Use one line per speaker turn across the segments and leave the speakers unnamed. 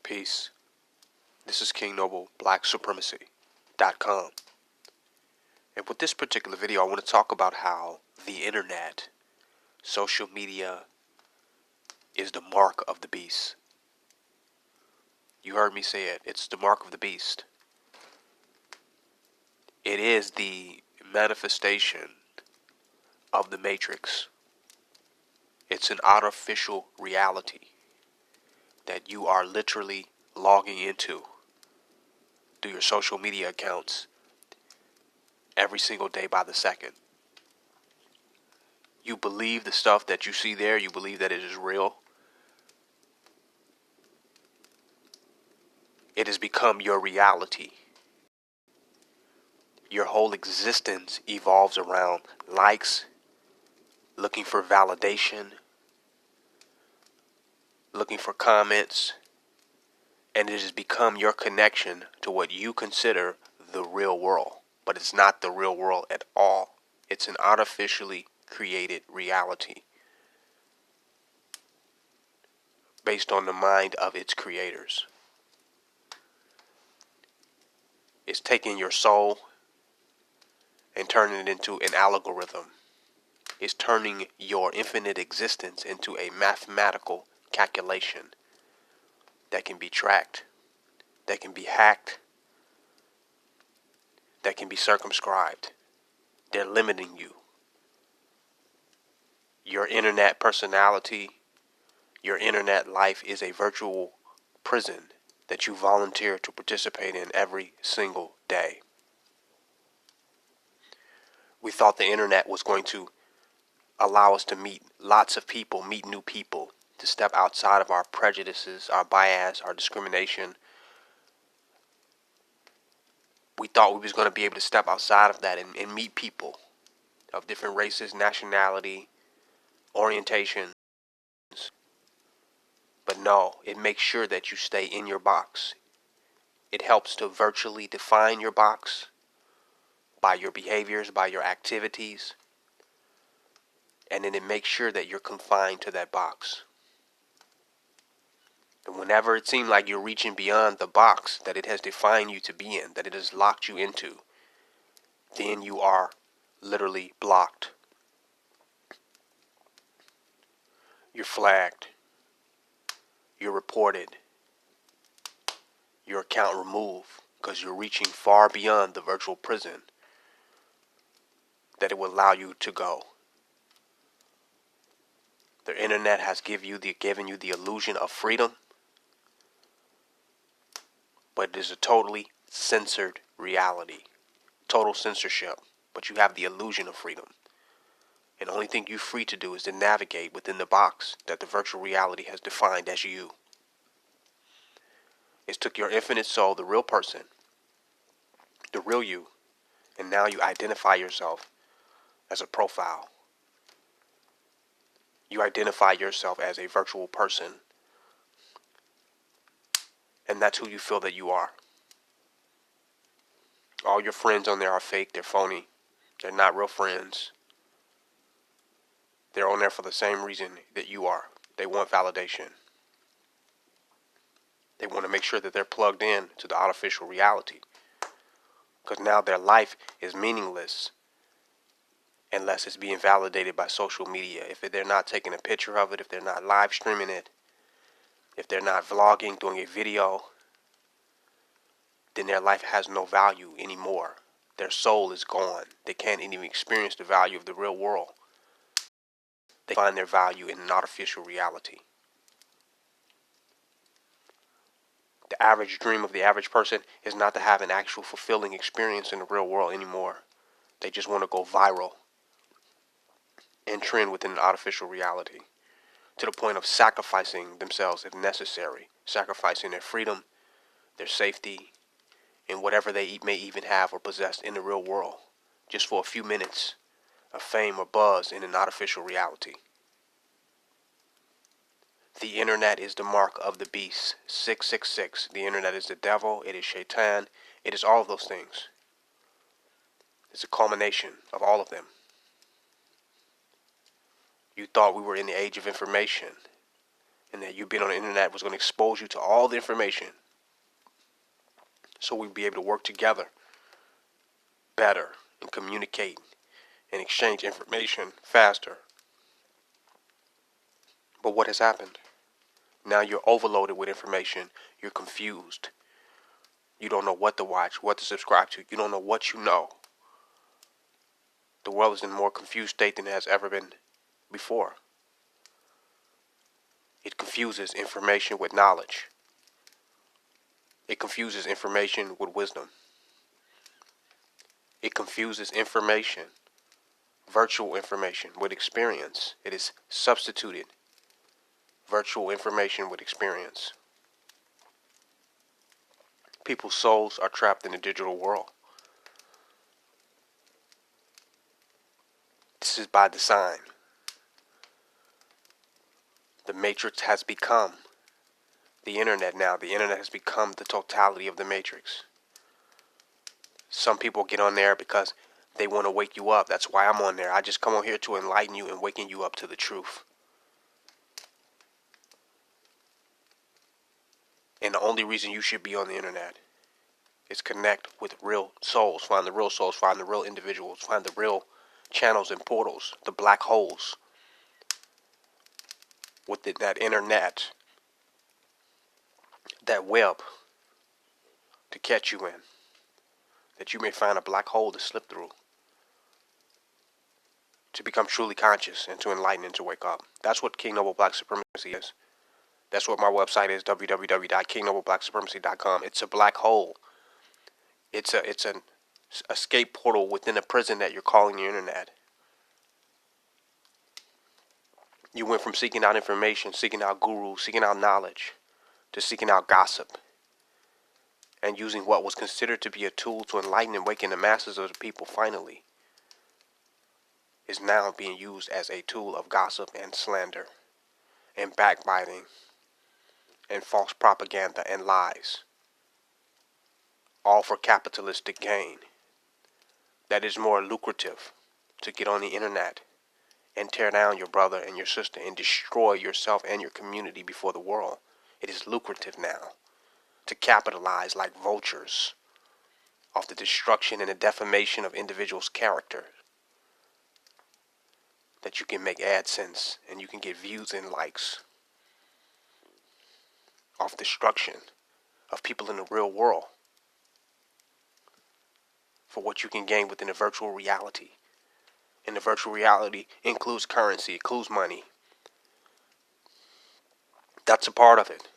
Peace. This is King Noble, BlackSupremacy.com. And with this particular video, I want to talk about how the internet, social media, is the mark of the beast. You heard me say it. It's the mark of the beast. It is the manifestation of the Matrix. It's an artificial reality that you are literally logging into through your social media accounts every single day by the second. You believe the stuff that you see there, you believe that it is real. It has become your reality. Your whole existence evolves around likes, looking for validation, looking for comments, and it has become your connection to what you consider the real world. But it's not the real world at all. It's an artificially created reality based on the mind of its creators. It's taking your soul and turning it into an algorithm. It's turning your infinite existence into a mathematical calculation that can be tracked, that can be hacked, that can be circumscribed. They're limiting you. Your internet personality, your internet life is a virtual prison that you volunteer to participate in every single day. We thought the internet was going to allow us to meet lots of people, meet new people, to step outside of our prejudices, our bias, our discrimination. We thought we was going to be able to step outside of that and meet people of different races, nationality, orientations. But no, it makes sure that you stay in your box. It helps to virtually define your box by your behaviors, by your activities, and then it makes sure that you're confined to that box. And whenever it seems like you're reaching beyond the box that it has defined you to be in, that it has locked you into, then you are literally blocked. You're flagged. You're reported. Your account removed because you're reaching far beyond the virtual prison that it will allow you to go. The internet has given you the illusion of freedom, but it is a totally censored reality. Total censorship, but you have the illusion of freedom. And the only thing you're free to do is to navigate within the box that the virtual reality has defined as you. It's took your infinite soul, the real person, the real you, and now you identify yourself as a profile. You identify yourself as a virtual person, and that's who you feel that you are. All your friends on there are fake, they're phony, they're not real friends. They're on there for the same reason that you are. They want validation. They want to make sure that they're plugged in to the artificial reality. Because now their life is meaningless unless it's being validated by social media. If they're not taking a picture of it, if they're not live streaming it, if they're not vlogging, doing a video, then their life has no value anymore. Their soul is gone. They can't even experience the value of the real world. They find their value in an artificial reality. The average dream of the average person is not to have an actual fulfilling experience in the real world anymore. They just want to go viral and trend within an artificial reality to the point of sacrificing themselves if necessary, sacrificing their freedom, their safety, and whatever they may even have or possess in the real world, just for a few minutes of fame or buzz in an artificial reality. The internet is the mark of the beast. 666. The internet is the devil. It is Shaitan. It is all of those things. It's a culmination of all of them. You thought we were in the age of information, and that you being on the internet was going to expose you to all the information, so we'd be able to work together better and communicate and exchange information faster. But what has happened? Now you're overloaded with information. You're confused. You don't know what to watch, what to subscribe to. You don't know what you know. The world is in a more confused state than it has ever been before. It confuses information with knowledge. It confuses information with wisdom. It confuses information, virtual information, with experience. It is substituted virtual information with experience. People's souls are trapped in the digital world. This is by design. The matrix has become the internet now. The internet has become the totality of the matrix. Some people get on there because they want to wake you up. That's why I'm on there. I just come on here to enlighten you and waking you up to the truth. And the only reason you should be on the internet is connect with real souls. Find the real souls. Find the real individuals. Find the real channels and portals. The black holes within that internet. That web to catch you in. That you may find a black hole to slip through. To become truly conscious and to enlighten and to wake up. That's what King Noble Black Supremacy is. That's what my website is, www.kingnobleblacksupremacy.com. It's a black hole. It's an escape portal within a prison that you're calling the internet. You went from seeking out information, seeking out gurus, seeking out knowledge, to seeking out gossip. And using what was considered to be a tool to enlighten and waken the masses of the people finally is now being used as a tool of gossip and slander and backbiting and false propaganda and lies, all for capitalistic gain. That is more lucrative to get on the internet and tear down your brother and your sister and destroy yourself and your community before the world. It is lucrative now to capitalize like vultures off the destruction and the defamation of individuals' character. That you can make AdSense and you can get views and likes off destruction of people in the real world for what you can gain within a virtual reality. And the virtual reality includes currency, includes money. That's a part of it.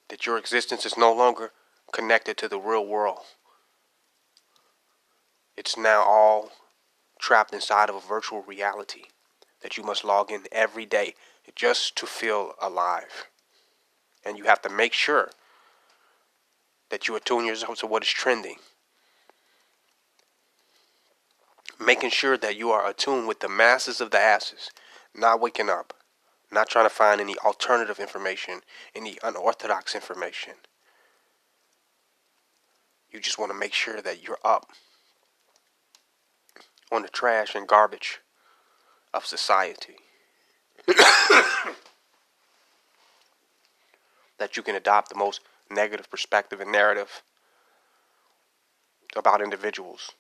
That your existence is no longer connected to the real world. It's now all trapped inside of a virtual reality that you must log in every day just to feel alive. And you have to make sure that you attune yourself to what is trending. Making sure that you are attuned with the masses of the asses, not waking up, not trying to find any alternative information, any unorthodox information. You just want to make sure that you're up on the trash and garbage of society. That you can adopt the most negative perspective and narrative about individuals.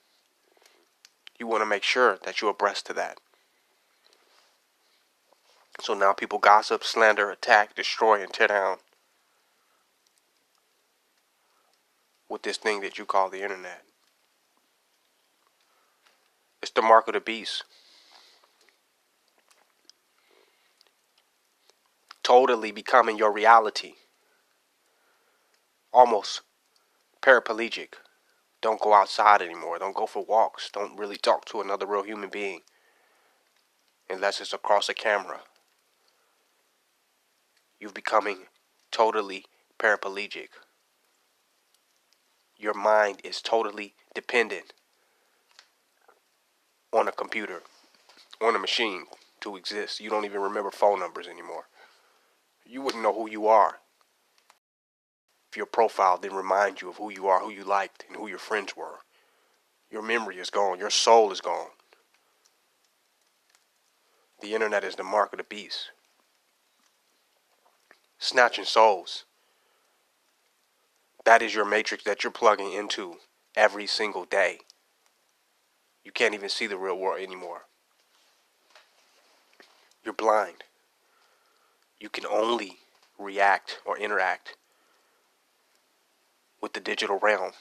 You want to make sure that you're abreast to that. So now people gossip, slander, attack, destroy, and tear down with this thing that you call the internet. It's the mark of the beast. Totally becoming your reality. Almost paraplegic. Don't go outside anymore. Don't go for walks. Don't really talk to another real human being unless it's across a camera. You're becoming totally paraplegic. Your mind is totally dependent on a computer, on a machine to exist. You don't even remember phone numbers anymore. You wouldn't know who you are if your profile didn't remind you of who you are, who you liked, and who your friends were. Your memory is gone. Your soul is gone. The internet is the mark of the beast. snatching souls. That is your matrix that you're plugging into every single day. You can't even see the real world anymore. You're blind. You can only react or interact with the digital realm.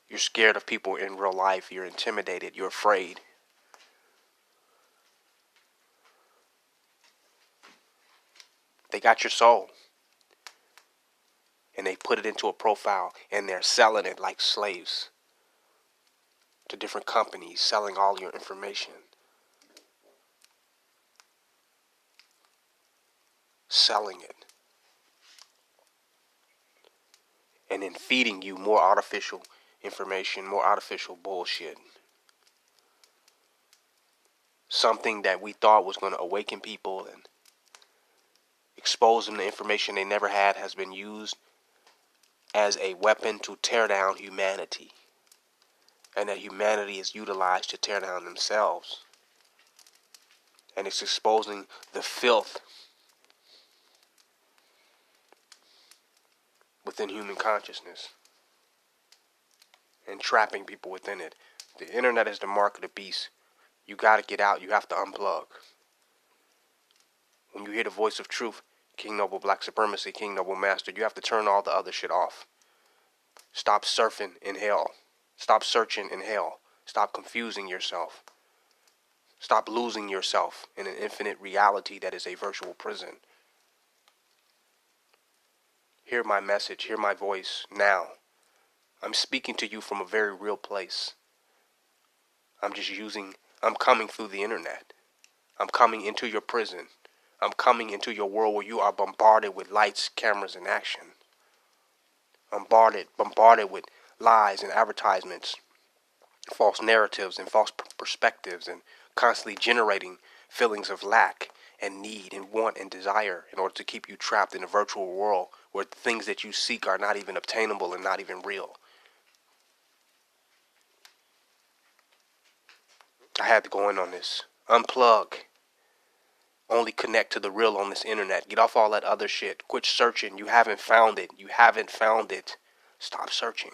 You're scared of people in real life. You're intimidated. You're afraid. They got your soul. And they put it into a profile and they're selling it like slaves to different companies, selling all your information. Selling it. And then feeding you more artificial information, more artificial bullshit. Something that we thought was going to awaken people and expose them to information they never had has been used as a weapon to tear down humanity. And that humanity is utilized to tear down themselves. And it's exposing the filth within human consciousness and trapping people within it. The internet is the mark of the beast. You got to get out. You have to unplug. When you hear the voice of truth, King Noble Black Supremacy, King Noble Master, you have to turn all the other shit off. Stop surfing in hell. Stop searching in hell. Stop confusing yourself. Stop losing yourself in an infinite reality that is a virtual prison. Hear my message. Hear my voice now. I'm speaking to you from a very real place. I'm coming through the internet. I'm coming into your prison. I'm coming into your world where you are bombarded with lights, cameras, and action. Bombarded with lies and advertisements, false narratives and false perspectives, and constantly generating feelings of lack and need and want and desire in order to keep you trapped in a virtual world where the things that you seek are not even obtainable and not even real. I had to go in on this. Unplug. Only connect to the real on this internet. Get off all that other shit. Quit searching. You haven't found it. You haven't found it. Stop searching.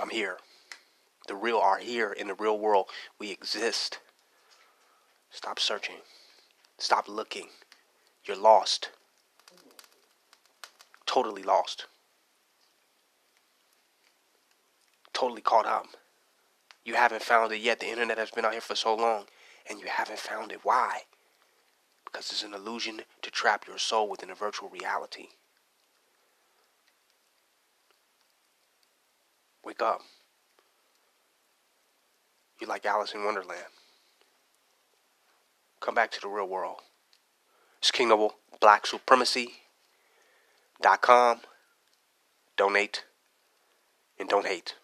I'm here. The real are here in the real world. We exist. Stop searching. Stop looking. You're lost. Totally lost. Totally caught up. You haven't found it yet. The internet has been out here for so long, and you haven't found it. Why? Because it's an illusion to trap your soul within a virtual reality. Wake up. You're like Alice in Wonderland. Come back to the real world. It's King Noble Black Supremacy.com. Donate and don't hate.